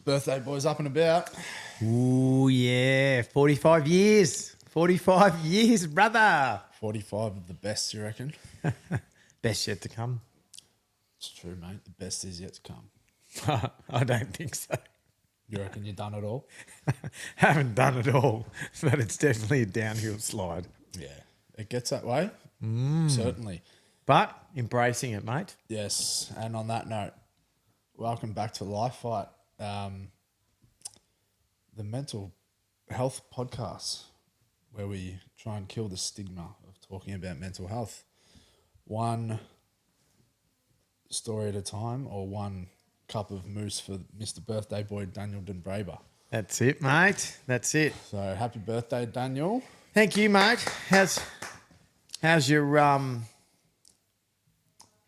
Birthday boys up and about. Ooh, yeah. 45 years. 45 years, brother. 45 of the best, you reckon? Best yet to come. It's true, mate. The best is yet to come. I don't think so. You reckon you've done it all? Haven't done it all, but it's definitely a downhill slide. Yeah. It gets that way. Certainly. But embracing it, mate. Yes. And on that note, welcome back to Life Fight, the mental health podcast where we try and kill the stigma of talking about mental health. One story at a time, or one cup of moose for Mr. Birthday Boy Daniel Denbraber. That's it, mate. That's it. So happy birthday, Daniel. Thank you, mate. How's your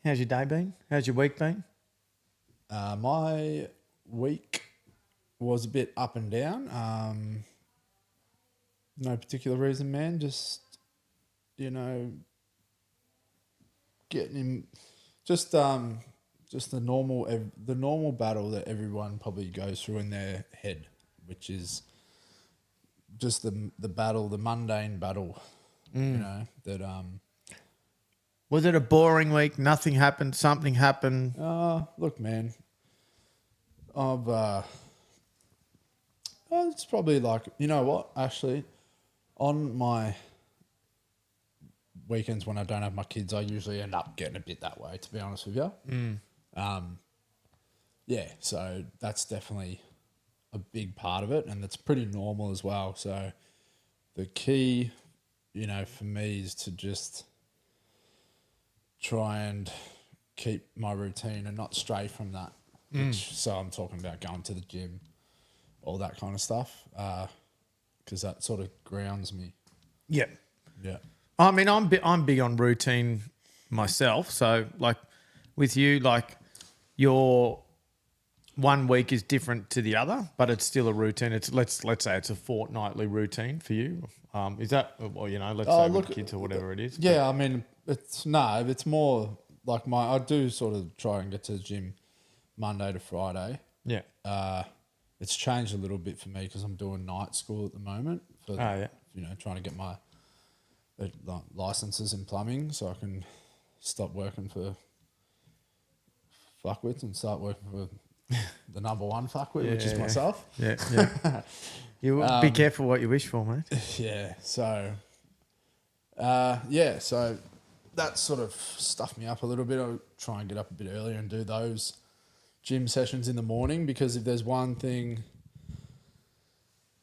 day been? How's your week been? My week was a bit up and down. No particular reason, man. Just, getting him, just the normal battle that everyone probably goes through in their head, which is just the battle, the mundane battle, that. Was it a boring week? Nothing happened. Something happened. Look, man, it's probably like, you know what, actually, on my weekends when I don't have my kids, I usually end up getting a bit that way, to be honest with you. Yeah, so that's definitely a big part of it, and it's pretty normal as well. So the key, for me is to just try and keep my routine and not stray from that. So I'm talking about going to the gym, all that kind of stuff, because that sort of grounds me. Yeah. Yeah. I mean, I'm big on routine myself. So, like, with you, like, your 1 week is different to the other, but it's still a routine. It's let's say it's a fortnightly routine for you. Is that, or let's say with kids or whatever it is. Yeah, I mean, it's more like I do sort of try and get to the gym Monday to Friday. Yeah. It's changed a little bit for me because I'm doing night school at the moment for trying to get my licenses in plumbing so I can stop working for fuckwits and start working for the number one fuckwit, which is myself. Yeah, yeah. You be careful what you wish for, mate. Yeah. So, so that sort of stuffed me up a little bit. I'll try and get up a bit earlier and do those gym sessions in the morning, because if there's one thing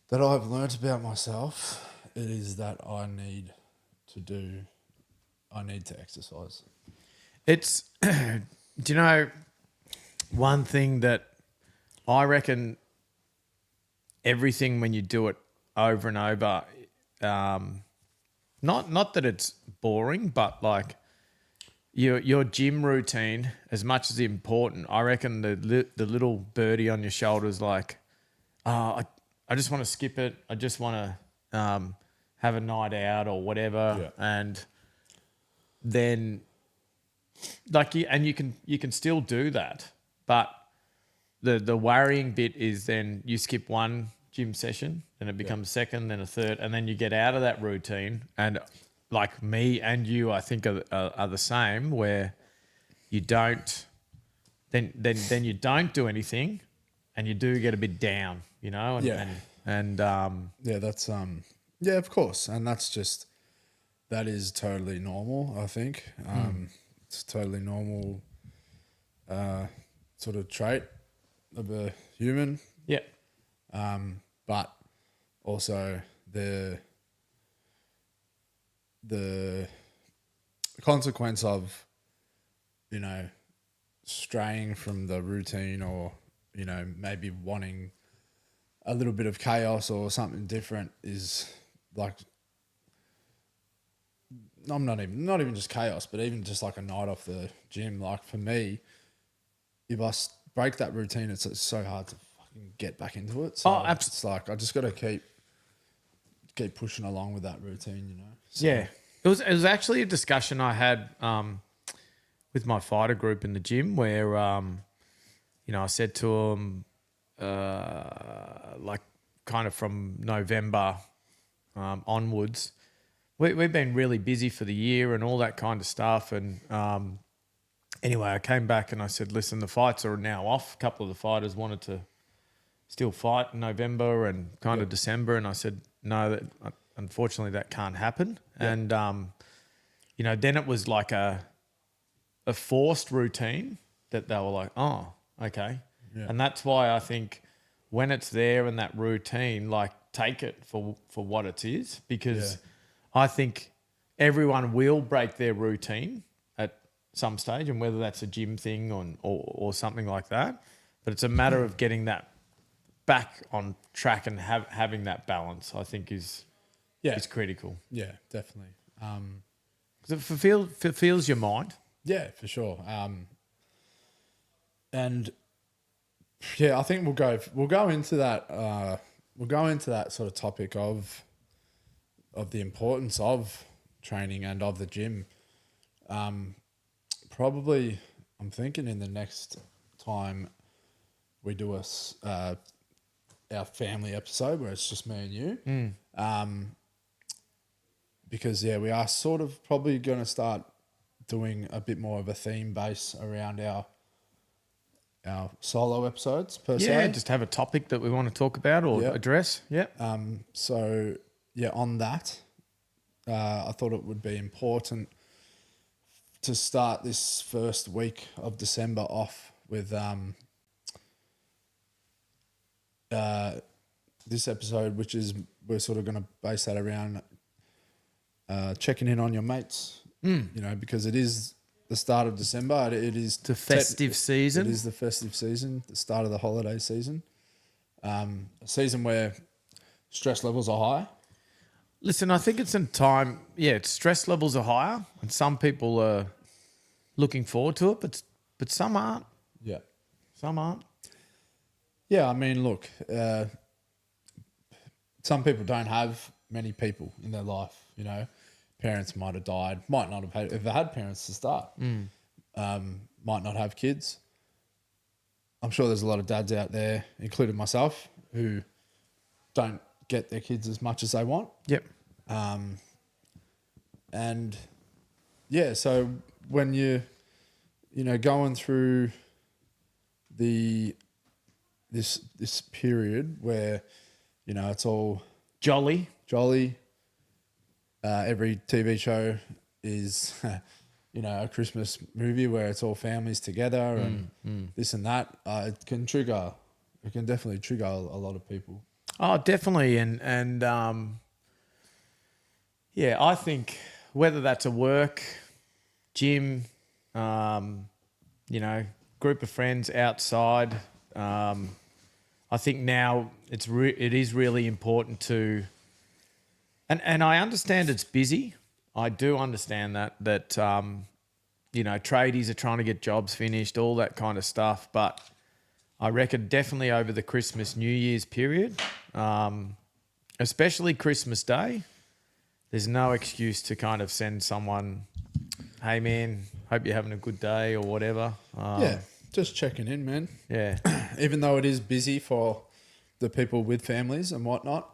that I've learnt about myself, it is that I need to exercise. It's, do you know, one thing that I reckon everything when you do it over and over, not that it's boring, but like your gym routine, as much as important, I reckon the little birdie on your shoulder is like, I just want to skip it. I just want to have a night out or whatever. Yeah. And then like you can still do that, but the worrying bit is then you skip one gym session, then it becomes second, then a third, and then you get out of that routine. And like me and you, I think are the same, where you don't then you don't do anything, and you do get a bit down, and that's of course, and that is totally normal. I think it's a totally normal sort of trait of a human. Yeah. But also the consequence of, straying from the routine, or, maybe wanting a little bit of chaos or something different, is like I'm not even just chaos, but even just like a night off the gym. Like for me, if I break that routine, it's so hard to fucking get back into it. So it's like I just got to keep pushing along with that routine, you know. So, Yeah, it was actually a discussion I had with my fighter group in the gym where I said to them like kind of from November onwards, we've been really busy for the year and all that kind of stuff. And anyway, I came back and I said, listen, the fights are now off. A couple of the fighters wanted to still fight in November and kind of December. And I said, no, unfortunately that can't happen. Yep. And, then it was like a forced routine that they were like, oh, okay. Yeah. And that's why I think when it's there in that routine, like take it for what it is, because I think everyone will break their routine at some stage, and whether that's a gym thing or something like that. But it's a matter of getting that back on track and having that balance, I think is critical. Yeah, definitely. Because it fulfills your mind. Yeah, for sure. And yeah, I think we'll go into that. We'll go into that sort of topic of the importance of training and of the gym. Probably, I'm thinking in the next time we do our family episode where it's just me and you. Because we are sort of probably going to start doing a bit more of a theme base around our solo episodes per se. Yeah, just have a topic that we want to talk about or address. Yeah. So on that, I thought it would be important to start this first week of December off with this episode, which is we're sort of going to base that around checking in on your mates. Because it is the start of December. It is the festive season. It is the festive season, the start of the holiday season. A season where stress levels are high. Listen, I think it's in time. Yeah, stress levels are higher, and some people are looking forward to it, but some aren't. Yeah, some aren't. Yeah, I mean, look, some people don't have many people in their life. You know, parents might have died, might not have had, if they had parents to start, might not have kids. I'm sure there's a lot of dads out there, including myself, who don't get their kids as much as they want. Yep. And yeah, so when you're, going through this period where, it's all jolly. Every TV show is, a Christmas movie where it's all families together and this and that. It can definitely trigger a lot of people. Oh, definitely. And I think whether that's a work, gym, group of friends outside, I think now it is really important to, and I understand it's busy. I do understand that tradies are trying to get jobs finished, all that kind of stuff. But I reckon definitely over the Christmas, New Year's period, especially Christmas Day, there's no excuse to kind of send someone, hey man, hope you're having a good day or whatever. Just checking in, man. Yeah. Even though it is busy for the people with families and whatnot,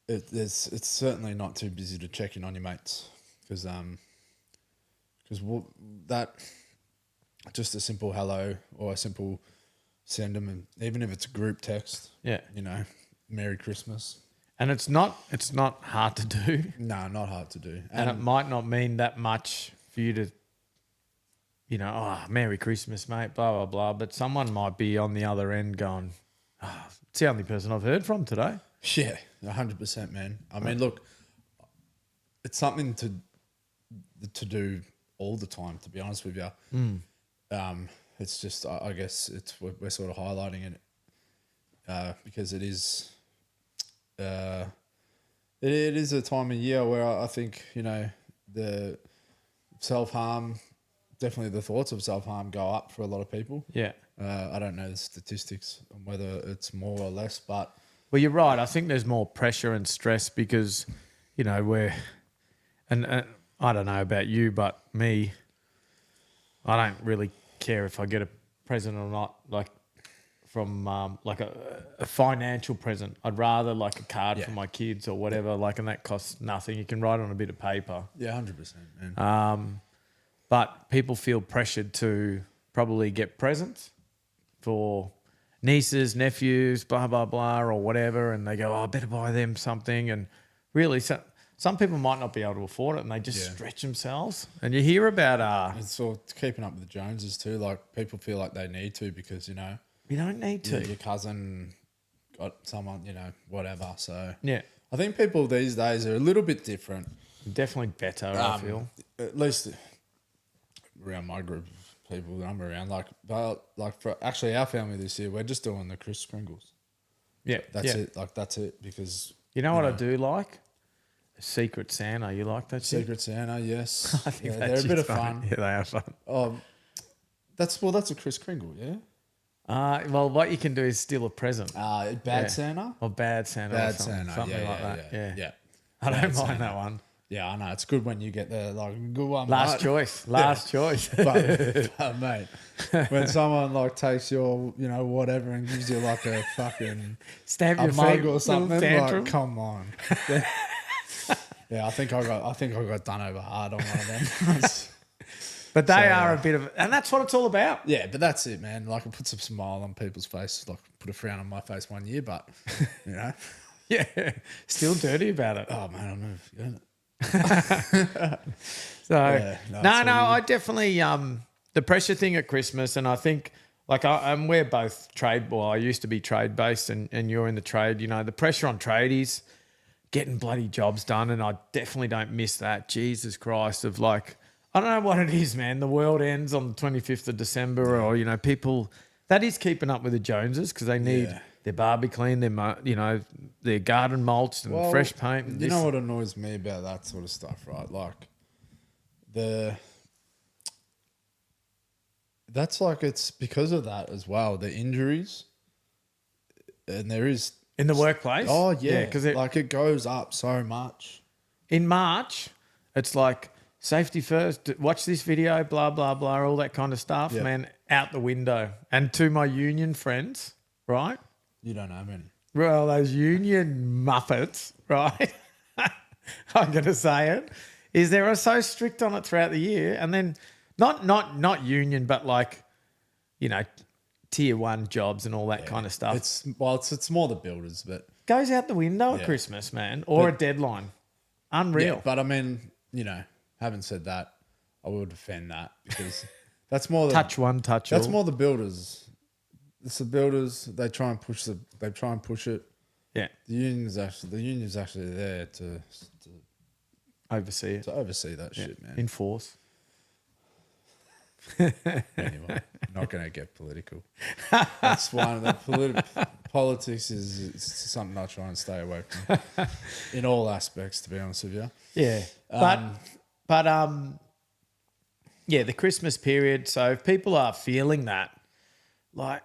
it's certainly not too busy to check in on your mates because that just a simple hello or a simple send them, and even if it's a group text, Merry Christmas. And it's not hard to do. No, not hard to do. And it might not mean that much for you to, Merry Christmas, mate, blah, blah, blah. But someone might be on the other end going, it's the only person I've heard from today. Yeah, 100%, man. I mean, look, it's something to do all the time, to be honest with you. It's just, I guess we're sort of highlighting it because it is it is a time of year where I think, the self-harm, definitely the thoughts of self-harm go up for a lot of people. Yeah. I don't know the statistics on whether it's more or less, but Well, you're right. I think there's more pressure and stress because, we're, and I don't know about you, but me, I don't really care if I get a present or not, like from like a financial present. I'd rather like a card Yeah. for my kids or whatever, like, and that costs nothing. You can write on a bit of paper. yeah, 100%, man. But people feel pressured to probably get presents for nieces, nephews, blah, blah, blah, or whatever. And they go, oh, I better buy them something. And really, some people might not be able to afford it and they just Yeah. stretch themselves. And you hear about, It's all keeping up with the Joneses too. Like people feel like they need to because, you don't need to. your cousin got someone, whatever. So Yeah, I think people these days are a little bit different. definitely better, I feel. At least around my group of people that I'm around. Like for actually our family this year, we're just doing the Kris Kringles. Yeah, That's it. Like that's it because You know what I do like? A Secret Santa. You like that shit? Secret Santa, yes. I think they're a bit of funny. fun. Yeah, they are fun. Oh, that's a Kris Kringle, yeah. Well, what you can do is steal a present. Bad Yeah. Santa. Or Bad Santa. Bad or something, Santa, something yeah, like yeah, that. yeah, Yeah. yeah. I don't Bad mind Santa. that one. Yeah, I know it's good when you get the good one. Last right? choice. Last choice. But mate, when someone like takes your whatever and gives you like a fucking Stamp a your mug feet. or something, Tantrum. like come on. Yeah, I think I got done over hard on one of them. But they are a bit of, and that's what it's all about. Yeah, but that's it, man. Like it puts a smile on people's face, like put a frown on my face one year, but Yeah. Still dirty about it. oh man, I'm never forgetting it. So Yeah, no, it's all I definitely the pressure thing at Christmas, and I think like we're both trade. Well, I used to be trade based, and you're in the trade. The pressure on tradies getting bloody jobs done, and I definitely don't miss that. Jesus Christ, of like I don't know what it is, man. The world ends on the 25th of December, or people that is keeping up with the Joneses because they need. Yeah. Their barbie clean, their garden mulched and fresh paint. And you know what annoys me about that sort of stuff, right? Like that's like it's because of that as well. The injuries, and there is in the workplace. oh yeah, because like it goes up so much. in March, it's like safety first. Watch this video, blah blah blah, all that kind of stuff, Yeah. man, out the window. And to my union friends, right? You don't know many. Well, those union muppets, right? I'm going to say it. Is they are so strict on it throughout the year, and then not union, but like, tier 1 jobs and all that kind of stuff. It's more the builders, but Goes out the window at Christmas, man, or a deadline. Unreal. yeah. But I mean, having said that, I will defend that because that's more the Touch one, touch That's all. more the builders. It's the builders. They try and push it. Yeah, The union's actually there to oversee it. oversee that shit, man. Enforce. Anyway, not going to get political. That's one. Politics is something I try and stay away from in all aspects. To be honest with you. Yeah, yeah, the Christmas period. So if people are feeling that, like,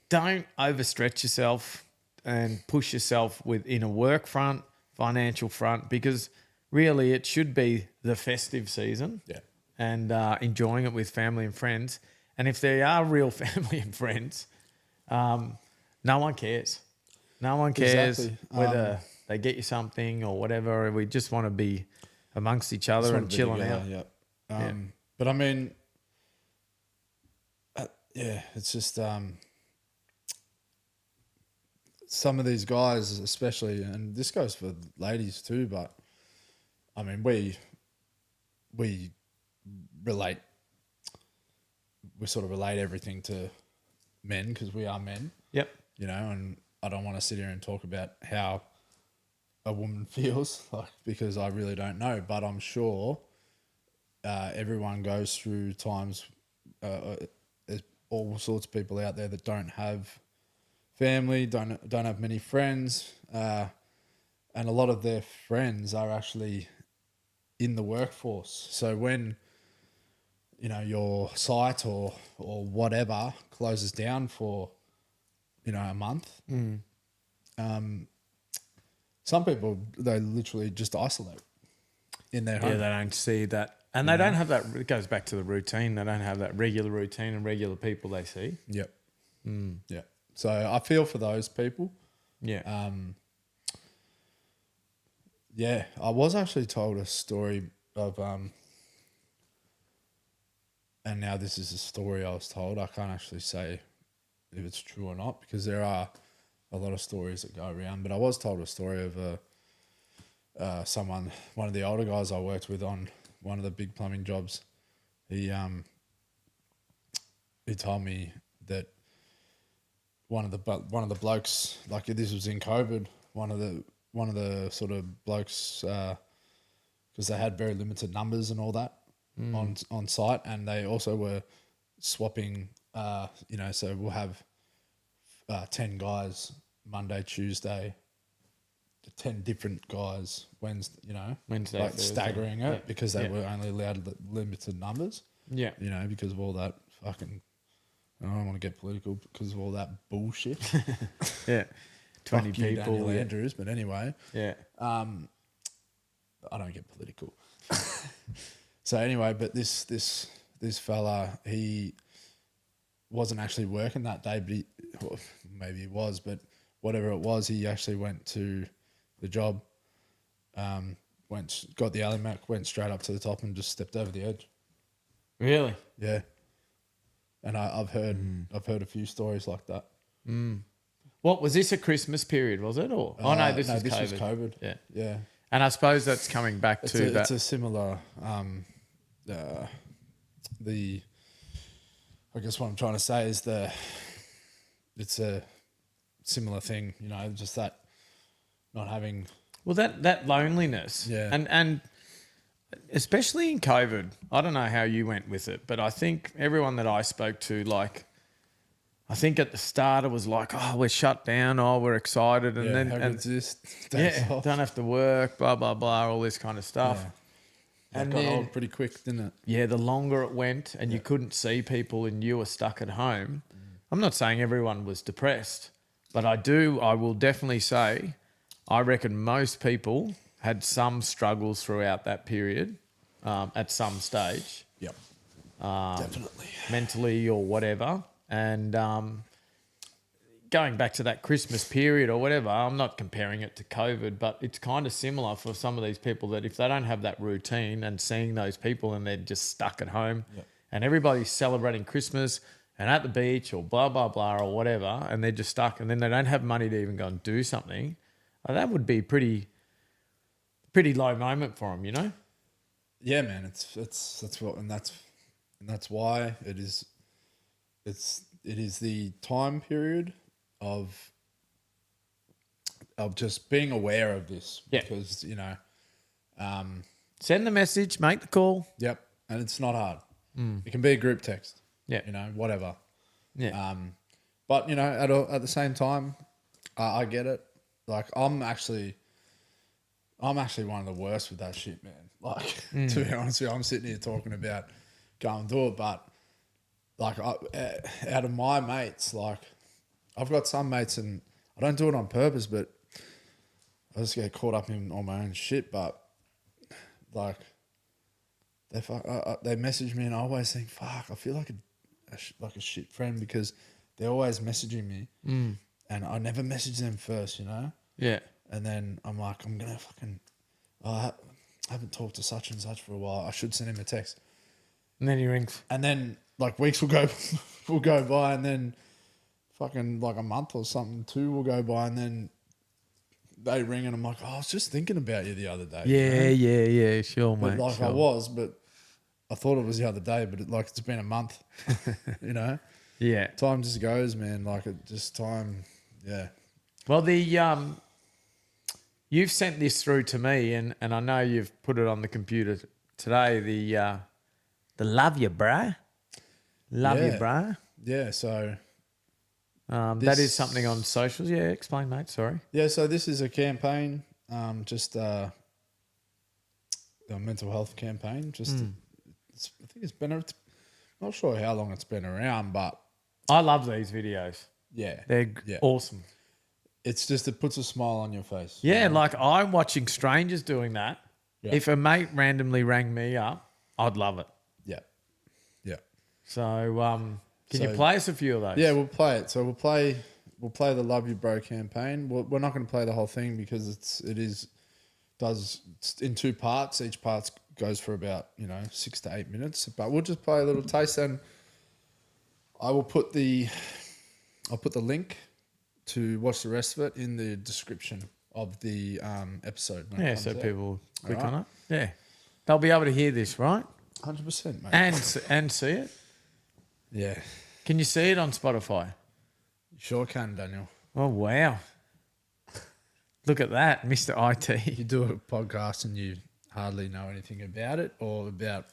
don't overstretch yourself and push yourself within a work front, financial front, because really it should be the festive season. Yeah. And enjoying it with family and friends. And if they are real family and friends, no one cares. No one cares Exactly. whether they get you something or whatever. We just want to be amongst each other and chilling out. Yeah. But I mean, it's just some of these guys, especially, and this goes for ladies too. But I mean, we sort of relate everything to men because we are men. Yep. And I don't want to sit here and talk about how a woman feels, like, because I really don't know. But I'm sure everyone goes through times. There's all sorts of people out there that don't have family, don't have many friends, and a lot of their friends are actually in the workforce. So when your site or whatever closes down for a month, some people, they literally just isolate in their Yeah, home. they don't see that. And they don't have that. It goes back to the routine. They don't have that regular routine and regular people they see. Yep. Yeah. So I feel for those people. Yeah. Yeah, I was actually told a story of and now this is a story I was told. I can't actually say if it's true or not because there are a lot of stories that go around. But I was told a story of one of the older guys I worked with on one of the big plumbing jobs. He told me that one of the blokes, like this was in COVID, one of the sort of blokes, because they had very limited numbers and all that on site, and they also were swapping. So we'll have 10 guys Monday, Tuesday, 10 different guys Wednesday. Wednesday, like Thursday. staggering it Yeah. because they were only allowed limited numbers. Yeah. Because of all that fucking. I don't want to get political because of all that bullshit. Yeah. 20 Fuck you, people. Daniel Yeah. Andrews, but anyway, Yeah. I don't get political. So anyway, but this fella, he wasn't actually working that day, but maybe he was, but whatever it was, he actually went to the job, got the alley mac, went straight up to the top and just stepped over the edge. Really? Yeah. And I've heard a few stories like that. What was this, a Christmas period, was it? Or no, this is COVID. was COVID. Yeah. Yeah. And I suppose that's coming back to that. It's a similar I guess what I'm trying to say is it's a similar thing, just that not having. Well, that loneliness. Yeah. And especially in COVID, I don't know how you went with it, but I think everyone that I spoke to, I think at the start it was like, oh, we're shut down, oh, we're excited, and then how good's this? yeah, don't have to work, blah blah blah, all this kind of stuff. Yeah. And That got then, old pretty quick, didn't it? yeah, the longer it went, and you couldn't see people, and you were stuck at home. I'm not saying everyone was depressed, but I will definitely say, I reckon most people had some struggles throughout that period, at some stage. Yep. Definitely. Mentally or whatever. And going back to that Christmas period or whatever, I'm not comparing it to COVID, but it's kind of similar for some of these people that if they don't have that routine and seeing those people and they're just stuck at home and everybody's celebrating Christmas and at the beach or blah, blah, blah or whatever, and they're just stuck and then they don't have money to even go and do something, that would be pretty low moment for them, Yeah, man. That's why it is the time period of just being aware of this. Yeah. Because, send the message, make the call. yep. And it's not hard. It can be a group text. Yeah. Whatever. Yeah. But, at the same time, I get it. Like, I'm actually one of the worst with that shit, man. Like, to be honest with you, I'm sitting here talking about going and do it, but like, out of my mates, like, I've got some mates, and I don't do it on purpose, but I just get caught up in all my own shit. But like, they message me, and I always think, fuck, I feel like a shit friend because they're always messaging me, and I never message them first, Yeah. And then I'm like, I'm gonna fucking, I haven't talked to such and such for a while. I should send him a text. And then he rings. And then like weeks will go by, and then fucking like a month or something, 2 will go by, and then they ring, and I'm like, oh, I was just thinking about you the other day. Yeah, sure, But mate. like sure. I was, but I thought it was the other day, but it's been a month. Yeah. Time just goes, man. Like time. Yeah. Well, you've sent this through to me, and I know you've put it on the computer today. The love you, bruh. Love you, bruh. Yeah. So. That is something on socials. Yeah, explain, mate. Sorry. Yeah. So this is a campaign just the mental health campaign. I think it's been. Not sure how long it's been around, but I love these videos. yeah, They're awesome. It's just it puts a smile on your face. Yeah, you know? like I'm watching strangers doing that. Yeah. If a mate randomly rang me up, I'd love it. Yeah, yeah, So, can you So- play us a few of those? yeah. We'll play it. So we'll play the Love You Bro campaign. We're not going to play the whole thing because it's in two parts. Each part goes for about 6 to 8 minutes. But we'll just play a little taste, and I will put I'll put the link to watch the rest of it in the description of the episode. when it Yeah, comes so out. people click Alright. on it. Yeah. They'll be able to hear this, right? 100%, mate. And see it. Yeah, Can you see it on Spotify? you sure can, Daniel. Oh, wow. Look at that, Mr. IT. You do a podcast and you hardly know anything about it or about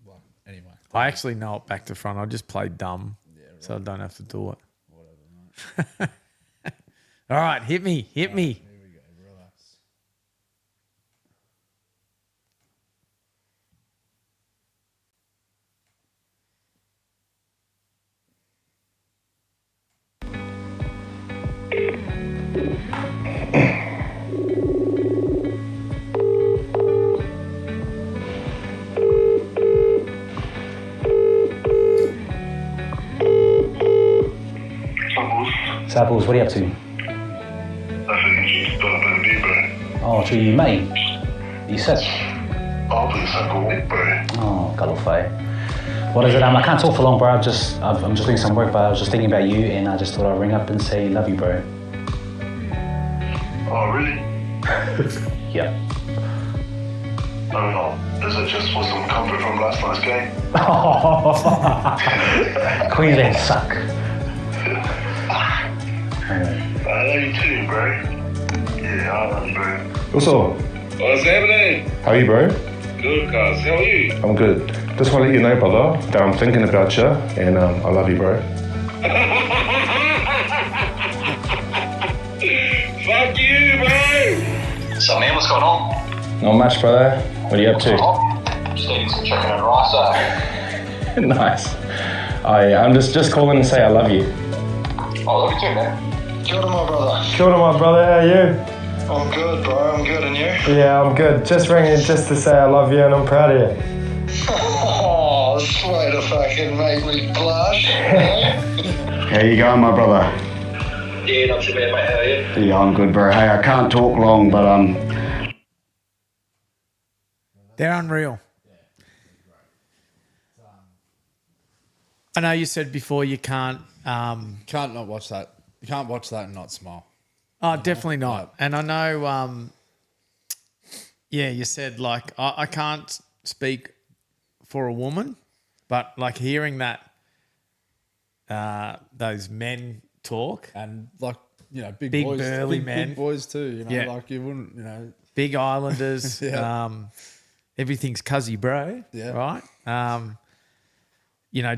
well, anyway. I actually know it back to front. I just play dumb, so I don't have to do it. Whatever, mate. All right, hit me. Here we go. Relax. Sapples, what are you up to? Nothing, just done a bit of beer, bro. Oh, to you, mate. You sick? I'll put this up a week, bro. Oh, galofay. What is it? I can't talk for long, bro. I'm just doing some work, but I was just thinking about you, and I just thought I'd ring up and say love you, bro. Oh, really? Yep. No, no. Is it just for some comfort from last night's game? Queensland suck. I love you too, bro. Yeah, I love you, bro. What's up? What's happening? How are you, bro? Good, cuz. How are you? I'm good. Just want to let you know, brother, that I'm thinking about you, and I love you, bro. Fuck you, bro! So, man, what's going on? Not much, brother. What are you up to? Just eating some chicken and rice, Nice. I'm just calling to say I love you. Oh, love you too, man. Kia ora, my brother. Kia ora, my brother. How are you? I'm good, bro. I'm good, and you? Yeah, I'm good. Just ringing just to say I love you and I'm proud of you. Oh, this way to fucking make me blush. How you going, my brother? Yeah, not too bad, mate. How are you? Yeah, I'm good, bro. Hey, I can't talk long, but They're unreal. I know you said before you can't. Can't not watch that. You can't watch that and not smile. Oh, definitely not. And I know. Yeah, you said like I can't speak for a woman, but like hearing that those men talk, And like, big Big boys, burly big, men. big boys too. Yeah. Like you wouldn't, big islanders, Yeah. everything's cuzzy, bro. Yeah. Right.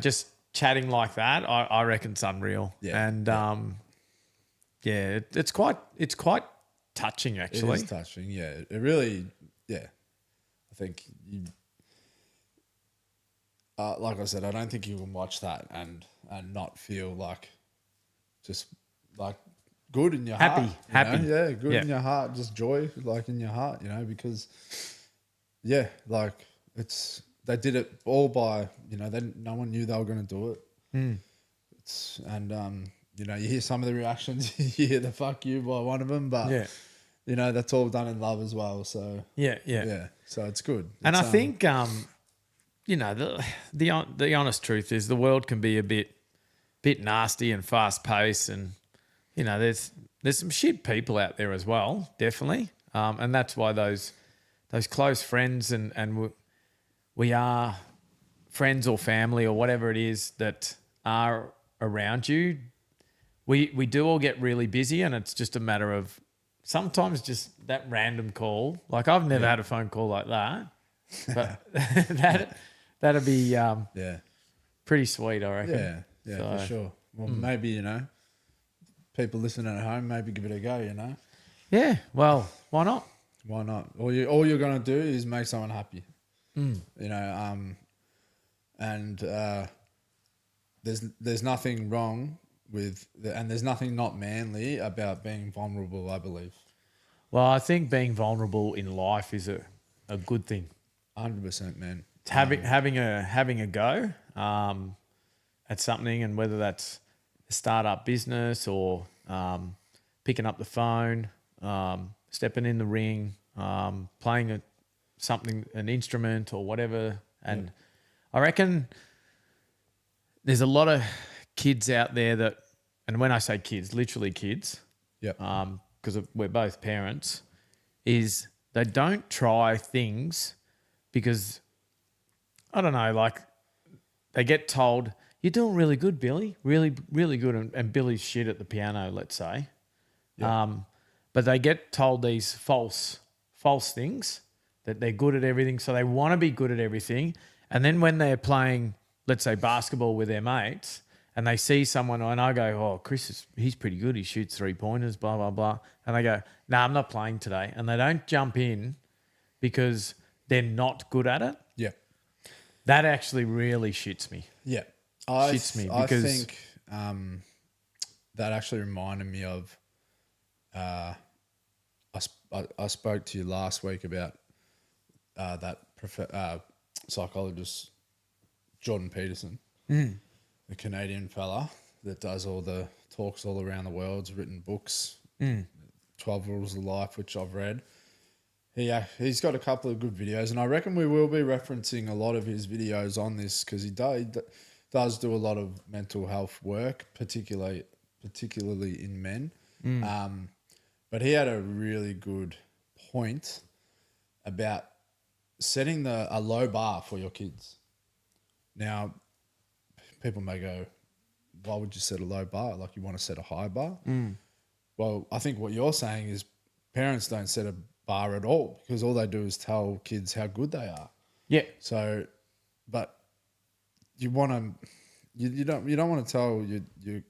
Just chatting like that, I reckon it's unreal. Yeah, And it's quite touching It actually. is touching. Yeah, it really. Yeah, I think you. Like I said, I don't think you can watch that and not feel like, just like good in your Happy, heart. you happy. know? Yeah, good Yeah. in your heart, just joy like in your heart. Because, yeah, like they did it all by no one knew they were going to do it. You hear some of the reactions, you hear the fuck you by one of them, but Yeah. that's all done in love as well. So Yeah. yeah, so it's good. And It's, I think the honest truth is the world can be a bit nasty and fast paced, and there's some shit people out there as well, definitely. And that's why those close friends and we are friends or family or whatever it is that are around you. We do all get really busy, and it's just a matter of sometimes just that random call. Like I've never had a phone call like that, but that'd be yeah, pretty sweet, I reckon. yeah, So- for sure. Well, maybe people listening at home, maybe give it a go. Yeah. Well, why not? Why not? All you're gonna do is make someone happy. You know, and there's nothing wrong with and there's nothing not manly about being vulnerable, I believe. Well, I think being vulnerable in life is a good thing. 100%, man. It's having a go at something, and whether that's a startup business or picking up the phone, stepping in the ring, playing an instrument or whatever. And I reckon there's a lot of kids out there that, and when I say kids, literally kids, Yep. because we're both parents, is they don't try things because, I don't know, like they get told, you're doing really good, Billy, really, really good. And Billy's shit at the piano, let's say. But they get told these false things, that they're good at everything. So they want to be good at everything. And then when they're playing, let's say, basketball with their mates, and they see someone, and I go, oh, he's pretty good. He shoots 3-pointers, blah, blah, blah. And they go, no, I'm not playing today. And they don't jump in because they're not good at it. Yeah. That actually really shits me. Yeah. Shits me because I think that actually reminded me of I spoke to you last week about that psychologist Jordan Peterson, the Canadian fella that does all the talks all around the world. He's written books, 12 Rules of Life, which I've read. He's got a couple of good videos, and I reckon we will be referencing a lot of his videos on this because he does do a lot of mental health work, particularly in men. But he had a really good point about setting a low bar for your kids. Now, people may go, why would you set a low bar? Like, you want to set a high bar? Well, I think what you're saying is parents don't set a bar at all because all they do is tell kids how good they are. yeah, So, but you want to, you don't want to tell you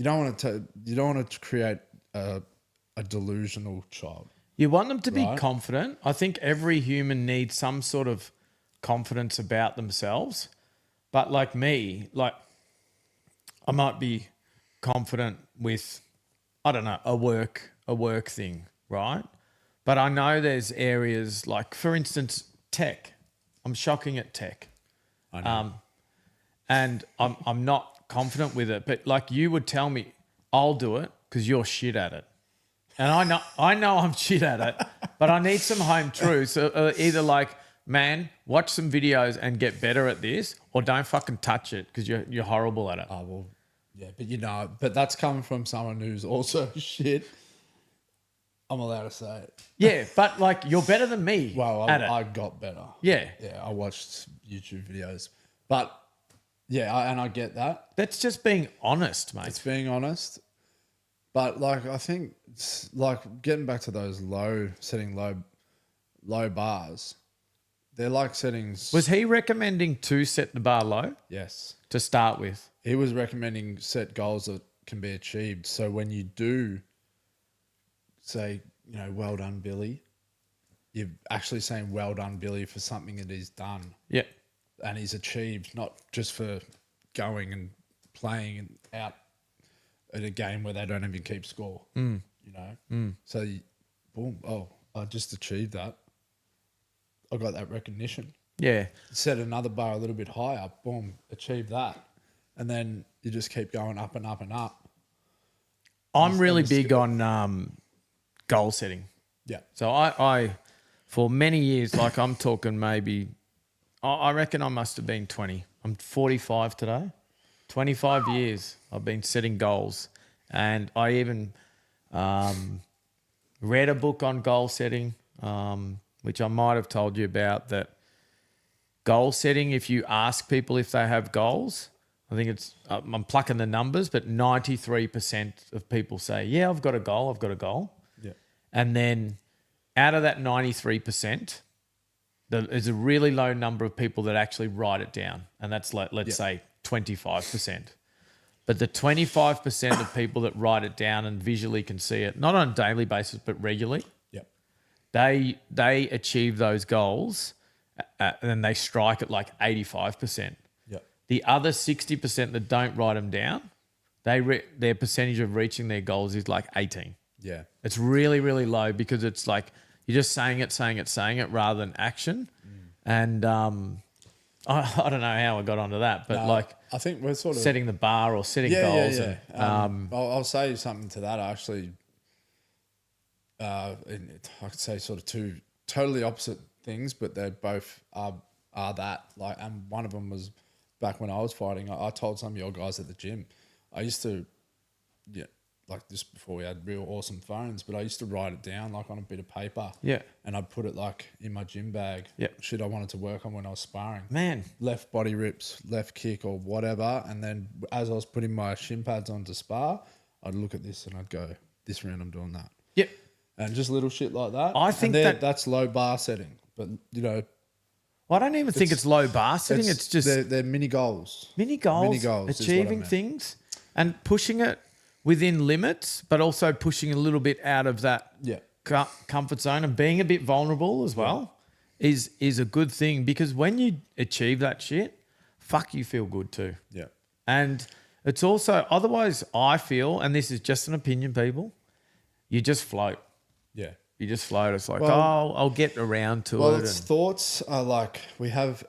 don't want to create a delusional child. you want them to be Right. confident. I think every human needs some sort of confidence about themselves. But like me, like I might be confident with, I don't know, a work thing, right? But I know there's areas like, for instance, tech. I'm shocking at tech. I know. And I'm not confident with it. But like you would tell me, I'll do it because you're shit at it. And I know I'm shit at it, but I need some home truths. So, either like, man, watch some videos and get better at this, or don't fucking touch it because you're horrible at it. Oh, well, yeah, but that's coming from someone who's also shit. I'm allowed to say it. Yeah, but like you're better than me Well, at it. I got better. Yeah. Yeah, I watched YouTube videos. But, yeah, and I get that. That's just being honest, mate. It's being honest. But, like, I think, like, getting back to those setting low bars, they're like settings. Was he recommending to set the bar low Yes. to start with? He was recommending set goals that can be achieved. So when you do say, well done, Billy, you're actually saying well done, Billy, for something that he's done Yeah. and he's achieved, not just for going and playing out at a game where they don't even keep score. So, boom, I just achieved that. I got that recognition. Yeah. Set another bar a little bit higher, boom, achieve that. And then you just keep going up and up and up. I'm really big on goal setting. Yeah. So I for many years, like I'm talking maybe, I reckon I must have been 20. I'm 45 today. 25 years I've been setting goals. And I even read a book on goal setting, which I might have told you about, that goal setting, if you ask people if they have goals, I think it's, I'm plucking the numbers, but 93% of people say, yeah, I've got a goal. Yeah. And then out of that 93%, there's a really low number of people that actually write it down. And that's like, let's say 25%. But the 25% of people that write it down and visually can see it, not on a daily basis, but regularly, Yep. they achieve those goals and they strike at like 85%. Yep. The other 60% that don't write them down, their percentage of reaching their goals is like 18. Yeah. It's really, really low because it's like you're just saying it rather than action. And I don't know how I got onto that, but I think we're sort of setting the bar or setting goals. Yeah. And, I'll say something to that actually. And I could say sort of two totally opposite things, but they both are that. Like, and one of them was back when I was fighting. I told some of your guys at the gym, I used to, like this before we had real awesome phones, but I used to write it down like on a bit of paper. Yeah. And I'd put it like in my gym bag. Yeah. Shit I wanted to work on when I was sparring. Man. Left body rips, left kick or whatever. And then as I was putting my shin pads on to spar, I'd look at this and I'd go, this round I'm doing that. Yep. And just little shit like that. I think that's low bar setting. But, I don't even think it's low bar setting. It's just they're mini goals. Mini goals, is what I achieving meant. things and pushing it within limits, but also pushing a little bit out of that comfort zone and being a bit vulnerable as well is a good thing, because when you achieve that shit, fuck, you feel good too. Yeah. And it's also, otherwise I feel, and this is just an opinion, people, you just float. Yeah. You just float. It's like, Well- I'll get around to Well, it. its thoughts are like, we have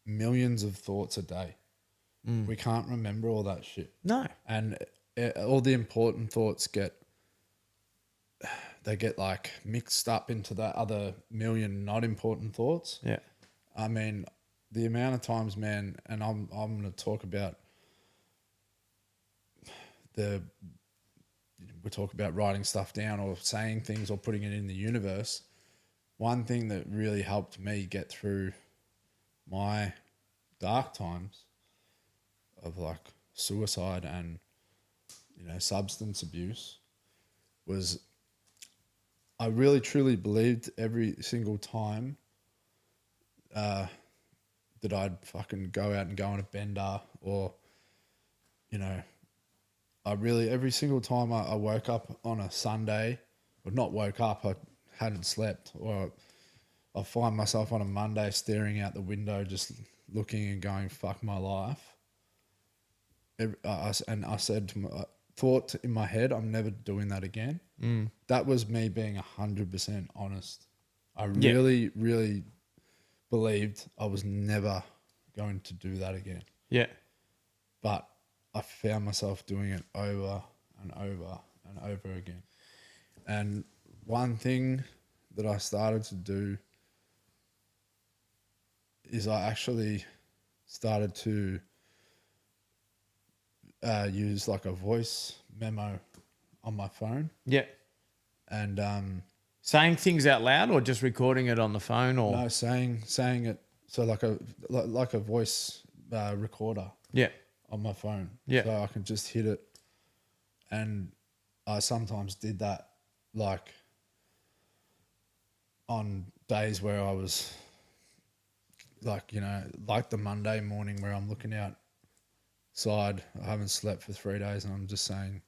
millions of thoughts a day. We can't remember all that shit. No. And all the important thoughts get like mixed up into that other million not important thoughts. Yeah. I mean, the amount of times, man, and I'm going to talk about we talk about writing stuff down or saying things or putting it in the universe. One thing that really helped me get through my dark times of like suicide and substance abuse was I really truly believed every single time that I'd fucking go out and go on a bender or every single time I woke up on a Sunday, or not woke up, I hadn't slept, or I find myself on a Monday staring out the window just looking and going, fuck my life. I said thought in my head, I'm never doing that again. That was me being 100% honest. I really, really believed I was never going to do that again. Yeah. But I found myself doing it over and over and over again. And one thing that I started to do is I actually started to use like a voice memo on my phone. Yeah. And saying things out loud or just recording it on the phone or no, saying it. So like a voice recorder. Yeah. On my phone. Yeah. So I can just hit it. And I sometimes did that like on days where I was like, like the Monday morning where I'm looking outside. I haven't slept for 3 days and I'm just saying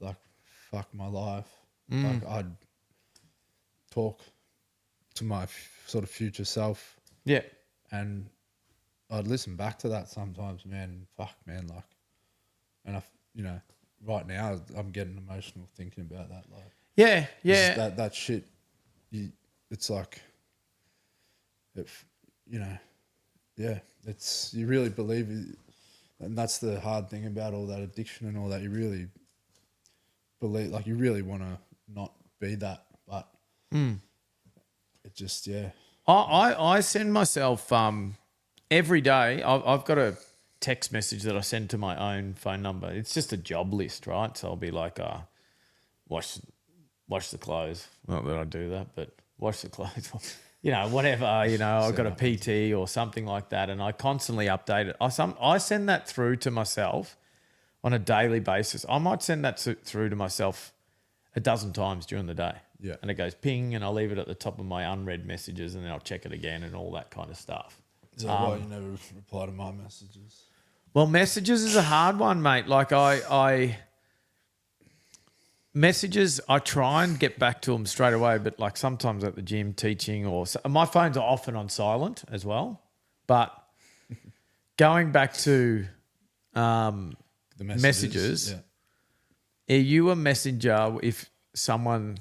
like, fuck my life. Like I'd talk to my sort of future self. Yeah. And I'd listen back to that sometimes, man. Fuck, man, like, and right now I'm getting emotional thinking about that. Like, yeah. that shit. It's like, it's you really believe it, and that's the hard thing about all that addiction and all that. You really believe, like, you really want to not be that, but it just I send myself every day. I've got a text message that I send to my own phone number. It's just a job list, right? So I'll be like, wash the clothes. Not that I do that, but wash the clothes. Whatever. I've got a PT or something like that, and I constantly update it. I send that through to myself on a daily basis. I might send that through to myself a dozen times during the day. Yeah. And it goes ping, and I'll leave it at the top of my unread messages, and then I'll check it again and all that kind of stuff. Is that why you never reply to my messages? Well, messages is a hard one, mate. Like messages, I try and get back to them straight away, but like sometimes at the gym teaching my phones are often on silent as well. But going back to The messages, Yeah. are you a messenger if someone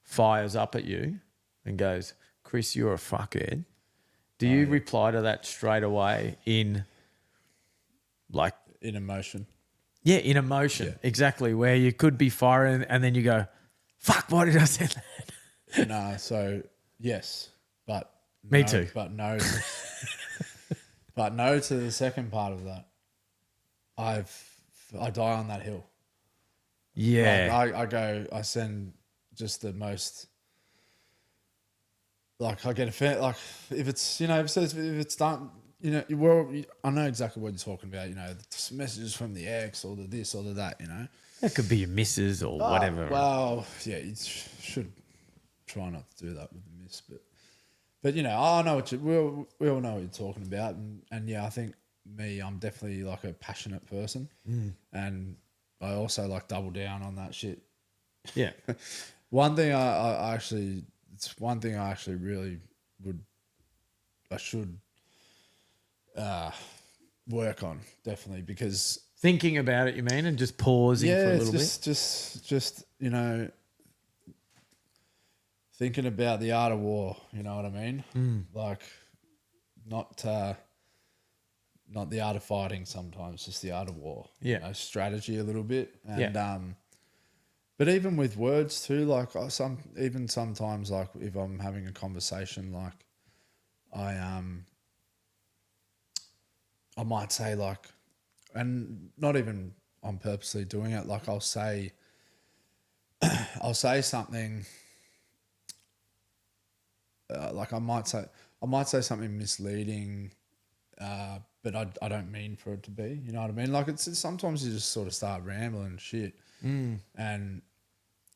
fires up at you and goes, Chris, you're a fuckhead? Do you reply to that straight away in like... In emotion. Yeah, in emotion. Exactly. Where you could be firing and then you go, fuck, why did I say that? No, so yes, but Me no, too. But no, but no to the second part of that. I die on that hill. Yeah. Like I send just the most. Like I get offended. Like if it's if it's done. I know exactly what you're talking about. The messages from the ex or the this or the that. It could be your missus or whatever. Well, yeah, you should try not to do that with the miss, but I know we all know what you're talking about, and yeah, I think I'm definitely like a passionate person, and I also like double down on that shit. Yeah. One thing I actually really should work on, definitely, because Thinking about it, you mean, and just pausing for a little bit? just thinking about the art of war, you know what I mean? Like not the art of fighting sometimes, just the art of war. Yeah. Strategy a little bit. And Yeah. but even with words too, like sometimes like if I'm having a conversation, like I might say like, and not even I'm purposely doing it, like I'll say something like I might say something misleading, but I don't mean for it to be. You know what I mean? Like it's sometimes you just sort of start rambling and shit, and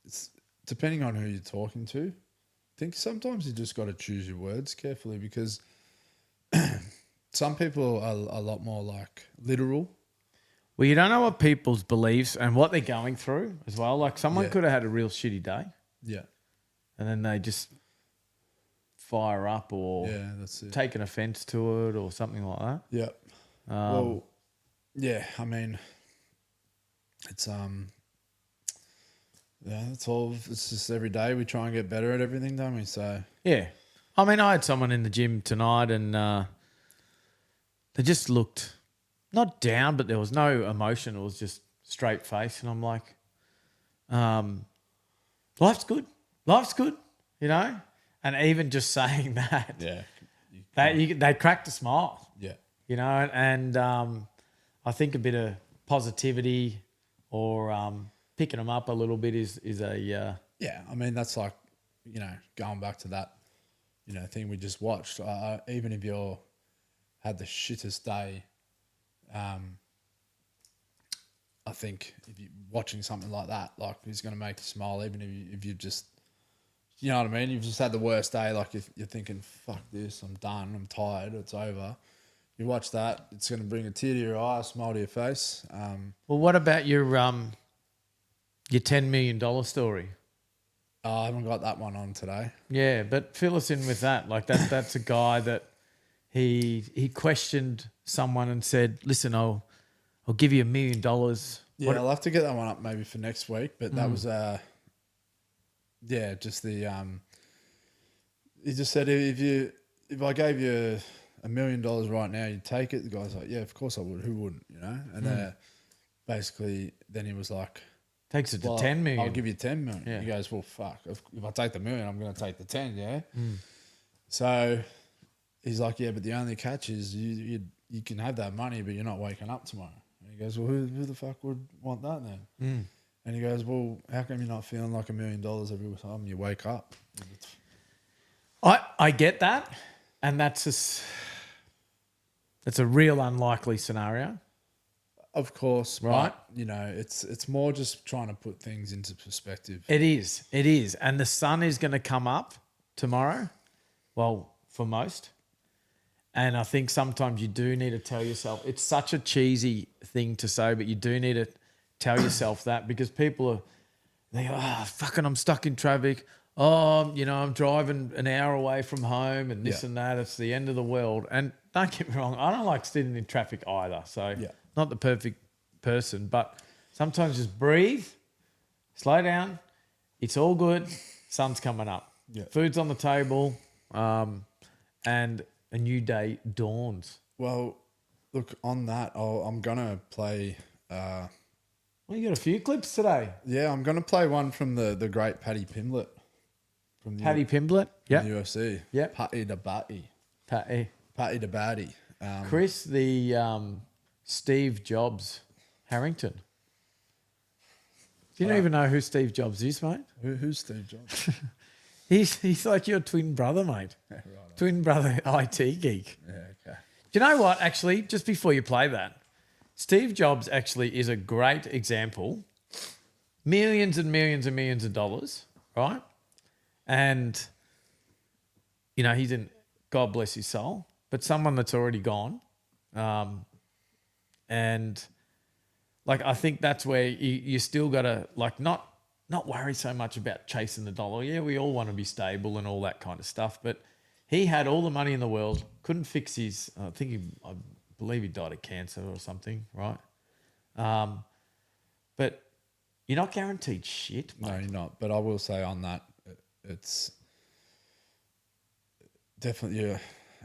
it's depending on who you're talking to. I think sometimes you just got to choose your words carefully because some people are a lot more like literal. Well, you don't know what people's beliefs and what they're going through as well. Like someone Yeah. could have had a real shitty day Yeah, and then they just fire up or yeah, that's it. take an offense to it or something like that. Yeah. Well, yeah. I mean, it's yeah. It's all. It's just every day we try and get better at everything, don't we? So Yeah. I mean, I had someone in the gym tonight and they just looked not down, but there was no emotion. It was just straight face. And I'm like, life's good. Life's good, And even just saying that, yeah, they cracked a smile, yeah, And I think a bit of positivity or picking them up a little bit is a yeah. I mean, that's like going back to that thing we just watched. Even if you're had the shittest day, I think if you're watching something like that, like it's going to make you smile, even if you just, you know what I mean? You've just had the worst day. Like if you're thinking, fuck this, I'm done, I'm tired, it's over. You watch that, it's going to bring a tear to your eye, a smile to your face. Well, what about your $10 million story? I haven't got that one on today. Yeah, but fill us in with that. Like that's a guy that he questioned someone and said, "Listen, I'll give you $1 million." Yeah, I'll have to get that one up maybe for next week. But that was just the he just said if I gave you $1 million right now, you'd take it. The guy's like, yeah, of course I would. Who wouldn't? And then basically then he was like, takes it to 10 million. I'll give you 10 million. Yeah. He goes, well, fuck. If I take the million, I'm going to take the 10, yeah? So he's like, yeah, but the only catch is you can have that money, but you're not waking up tomorrow. And he goes, well, who the fuck would want that then? And he goes, well, how come you're not feeling like $1 million every time you wake up? I get that, and that's a real unlikely scenario. Of course, Right. But, it's more just trying to put things into perspective. It is. And the sun is going to come up tomorrow, well, for most. And I think sometimes you do need to tell yourself, it's such a cheesy thing to say, but you do need to tell yourself that, because people are, they go, oh, fucking, I'm stuck in traffic. Oh, I'm driving an hour away from home and this and that. It's the end of the world. And don't get me wrong, I don't like sitting in traffic either. So not the perfect person, but sometimes just breathe, slow down. It's all good. Sun's coming up. Yeah. Food's on the table. And a new day dawns. Well, look, on that, I'm going to play... Well, you got a few clips today. Yeah, I'm going to play one from the great Paddy Pimblett. From the Paddy Pimblett. from Yeah. the UFC. Yeah. Patty da Batty. Patty. Patty da Batty. Chris, the Steve Jobs Harrington. Do you even know who Steve Jobs is, mate? Who's Steve Jobs? He's like your twin brother, mate. Right. Twin brother IT geek. Yeah, okay. Do you know what, actually, just before you play that, Steve Jobs actually is a great example. Millions and millions and millions of dollars, right? And, he's in, God bless his soul, but someone that's already gone. And, I think that's where you still got to, not worry so much about chasing the dollar. Yeah, we all want to be stable and all that kind of stuff, but he had all the money in the world, couldn't fix his, I believe he died of cancer or something, right? But you're not guaranteed shit, mate. No, you're not. But I will say on that, it's definitely, yeah.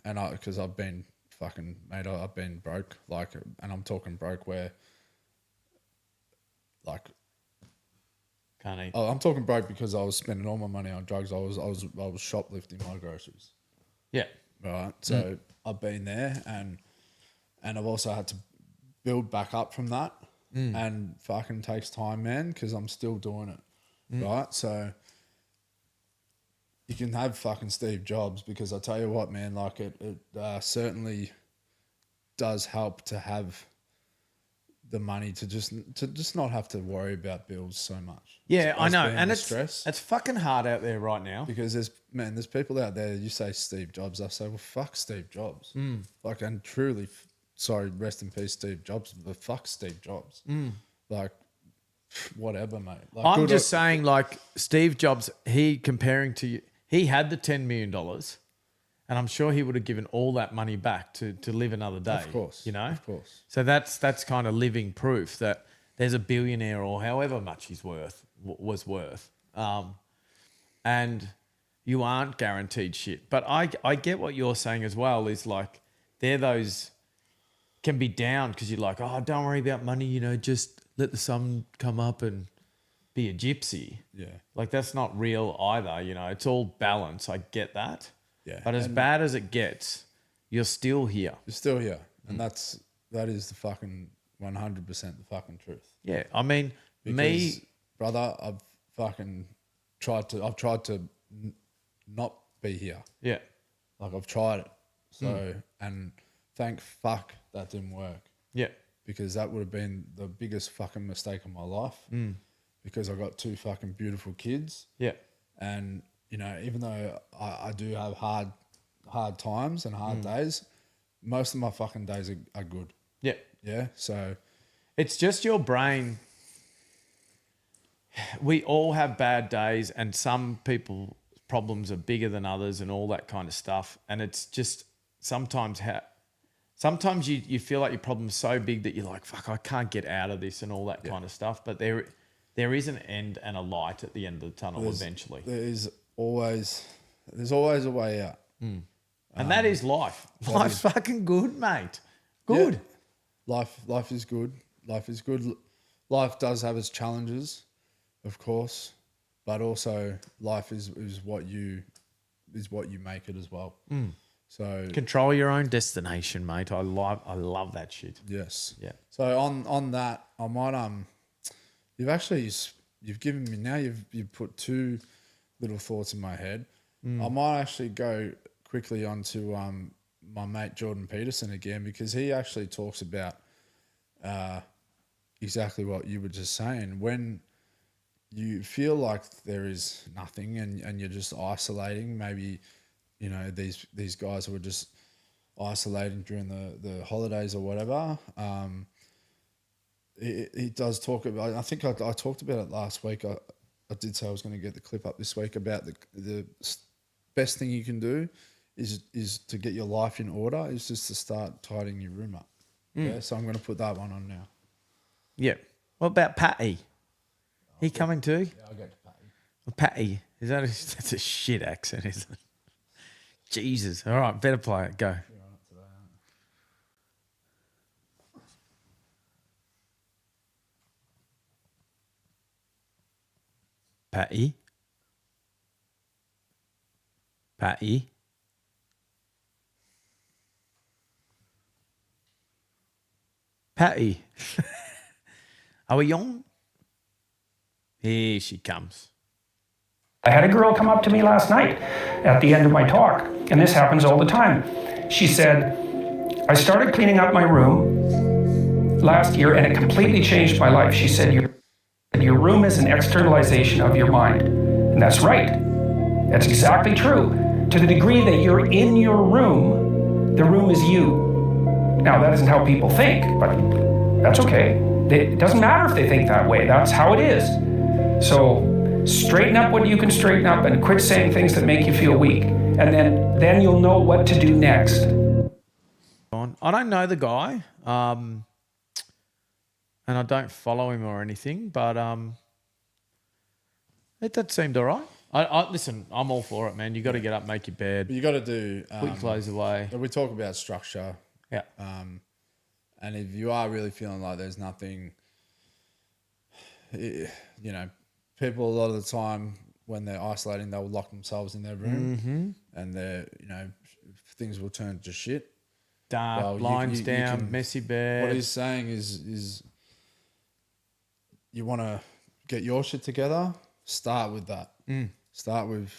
And because I've been fucking, mate, I've been broke, and I'm talking broke where, Can't eat. I'm talking broke because I was spending all my money on drugs. I was shoplifting my groceries. Yeah. Right. So I've been there, and I've also had to build back up from that, and fucking takes time, man, because I'm still doing it. Right. So you can have fucking Steve Jobs, because I tell you what, man, it certainly does help to have the money to just not have to worry about bills so much. Yeah, I know. Being And the it's stress. it's fucking hard out there right now. Because there's people out there, you say Steve Jobs, I say, well, fuck Steve Jobs. And truly, sorry, rest in peace, Steve Jobs, but fuck Steve Jobs. Whatever, mate. I'm just saying, Steve Jobs, he had the $10 million, and I'm sure he would have given all that money back to live another day. Of course. Of course. So that's kind of living proof that there's a billionaire, or however much he's was worth. And you aren't guaranteed shit. But I get what you're saying as well, is they're those can be down because you're like, oh, don't worry about money, just let the sun come up and be a gypsy. Yeah. That's not real either, it's all balance. I get that. Yeah. But as bad as it gets, you're still here. You're still here. And that is the fucking 100% the fucking truth. Yeah. I mean, Because, brother, I've tried to not be here. Yeah. I've tried it. So, and thank fuck that didn't work. Yeah. Because that would have been the biggest fucking mistake of my life. Because I got two fucking beautiful kids. Yeah. And, even though I do have hard times and hard days, most of my fucking days are good. Yeah. Yeah. So it's just your brain. We all have bad days, and some people's problems are bigger than others and all that kind of stuff. And it's just sometimes you feel like your problem's so big that you're like, fuck, I can't get out of this and all that kind of stuff. But there is an end and a light at the end of the tunnel eventually. there's always a way out. And that is life. Life's fucking good, mate. Good. Yeah. Life is good. Life is good. Life does have its challenges, of course, but also life is what you make it as well. So Control your own destination, mate. I love that shit. yes. Yeah. So on that, I might you've given me now. You've put two little thoughts in my head. I might actually go quickly onto my mate Jordan Peterson again, because he actually talks about exactly what you were just saying. When you feel like there is nothing and you're just isolating, maybe these guys who are just isolating during the holidays or whatever. He does talk about. I think I talked about it last week. I did say I was going to get the clip up this week about the best thing you can do is to get your life in order. Is just to start tidying your room up. Yeah, so I'm going to put that one on now. Yeah. What about Patty? He coming too? Yeah, I'll get to Patty. Well, Patty. That's a shit accent, isn't it? Jesus. All right, better play it. Go. Patty. Patty. Patty. Are we on? Here she comes. I had a girl come up to me last night at the end of my talk, and this happens all the time. She said, I started cleaning up my room last year and it completely changed my life. She said, your room is an externalization of your mind. And that's right. That's exactly true. To the degree that you're in your room, the room is you. Now, that isn't how people think, but that's okay. It doesn't matter if they think that way. That's how it is. So straighten up what you can straighten up and quit saying things that make you feel weak. And then you'll know what to do next. I don't know the guy, and I don't follow him or anything, but that seemed all right. Listen, I'm all for it, man. You got to get up, make your bed. But you got to do put your clothes away. We talk about structure. Yeah. And if you are really feeling like there's nothing, people a lot of the time when they're isolating, they'll lock themselves in their room, and things will turn to shit. Dark, blinds down, messy bed. What he's saying is you want to get your shit together. Start with that. Start with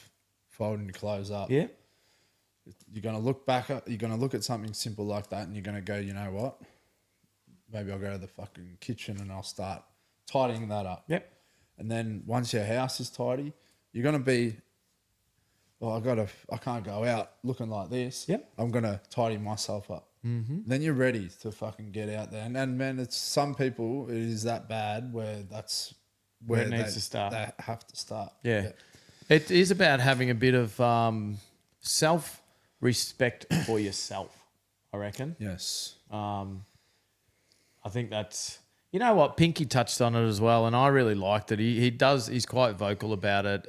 folding your clothes up. Yeah. You're going to look back at, you're going to look at something simple like that and you're going to go, you know what? Maybe I'll go to the fucking kitchen and I'll start tidying that up. Yep. And then once your house is tidy, you're going to be, I can't go out looking like this. Yep. I'm going to tidy myself up. Then you're ready to fucking get out there. And man, it's some people, it is that bad where that's where it needs to start. They have to start. Yeah. It is about having a bit of self-respect for yourself, I reckon. Yes. I think that's, you know what, Pinky touched on it as well, and I really liked it. He's quite vocal about it,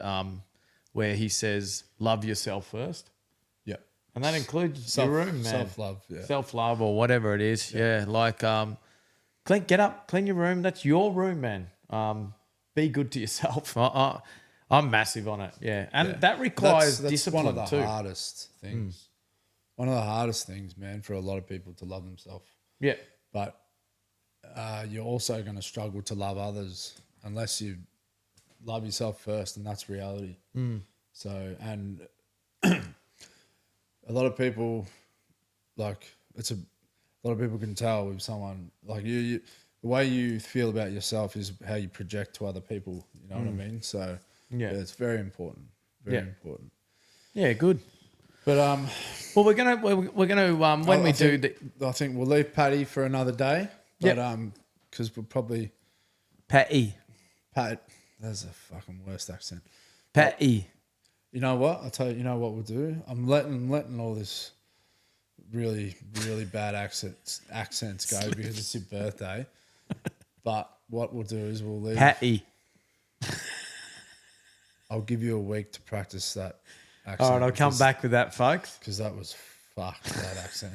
where he says, love yourself first. Yeah. And that includes your room, man. Self-love, yeah. Self-love or whatever it is. Yeah. Like, get up, clean your room. That's your room, man. Be good to yourself. I'm massive on it, yeah. And that requires that's discipline one of the too. hardest things. One of the hardest things, man, for a lot of people to love themselves. Yeah. But you're also going to struggle to love others unless you love yourself first, and that's reality. So, and a lot of people, a lot of people can tell with someone, like you the way you feel about yourself is how you project to other people, you know what I mean? So, yeah, it's very important. Very important. Yeah, good. But well, we're gonna when we do the, I think we'll leave Patty for another day. But because we'll probably Patty. That's a fucking worst accent. Patty. You know what? I'll tell you. You know what we'll do? I'm letting all this really really bad accents go because it's your birthday. But what we'll do is we'll leave Patty. I'll give you a week to practice that accent. All right, I'll come back with that, folks. Because that was fucked, that accent.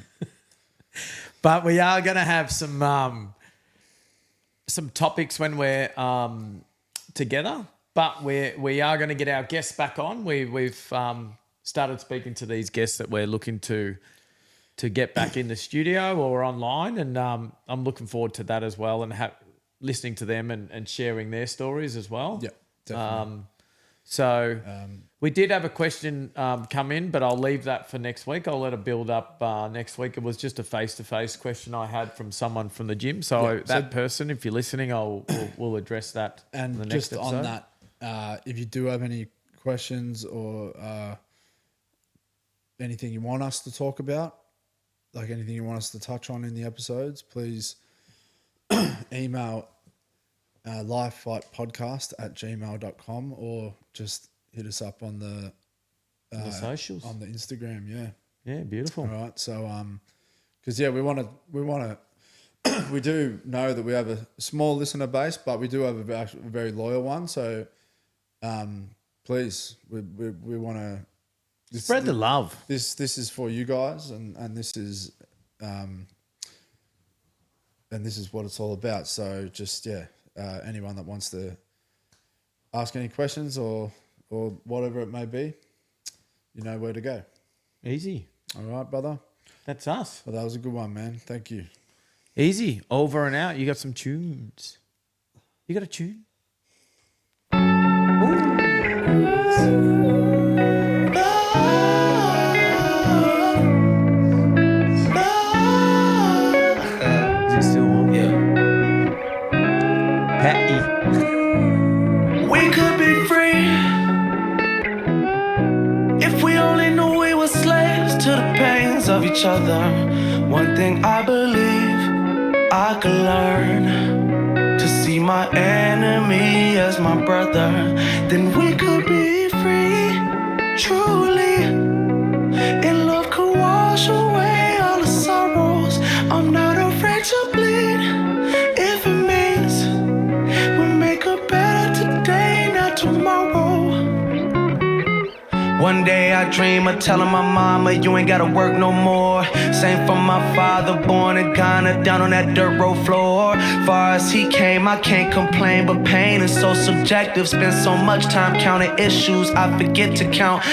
But we are going to have some topics when we're together. But we are going to get our guests back on. We've started speaking to these guests that we're looking to get back in the studio or online, and I'm looking forward to that as well, and listening to them and sharing their stories as well. Yeah, definitely. So we did have a question come in, but I'll leave that for next week. I'll let it build up next week. It was just a face-to-face question I had from someone from the gym. So that person, if you're listening, we'll address that and in the next just episode. on that, if you do have any questions or anything you want us to talk about, like anything you want us to touch on in the episodes, please email lifefightpodcast@gmail.com or just hit us up on the socials, on the Instagram. Yeah, beautiful. All right. So, because we want to, we do know that we have a small listener base, but we do have a very loyal one. So, please, we want to spread the love. This is for you guys, and this is what it's all about. So, just anyone that wants to ask any questions or whatever it may be, you know where to go. Easy. All right, brother. That's us. Well, that was a good one, man. Thank you. Easy. Over and out. You got some tunes. You got a tune? Is it still on? Yeah. Patty. We could be free if we only knew we were slaves to the pains of each other. One thing I believe I could learn, to see my enemy as my brother. Then we could be free, truly. And love could wash away all the sorrows. I'm not afraid to bleed if it means we make a better today, not tomorrow. One day I dream of telling my mama, you ain't gotta work no more. Same for my father, born in Ghana, down on that dirt road floor. Far as he came, I can't complain, but pain is so subjective. Spend so much time counting issues, I forget to count.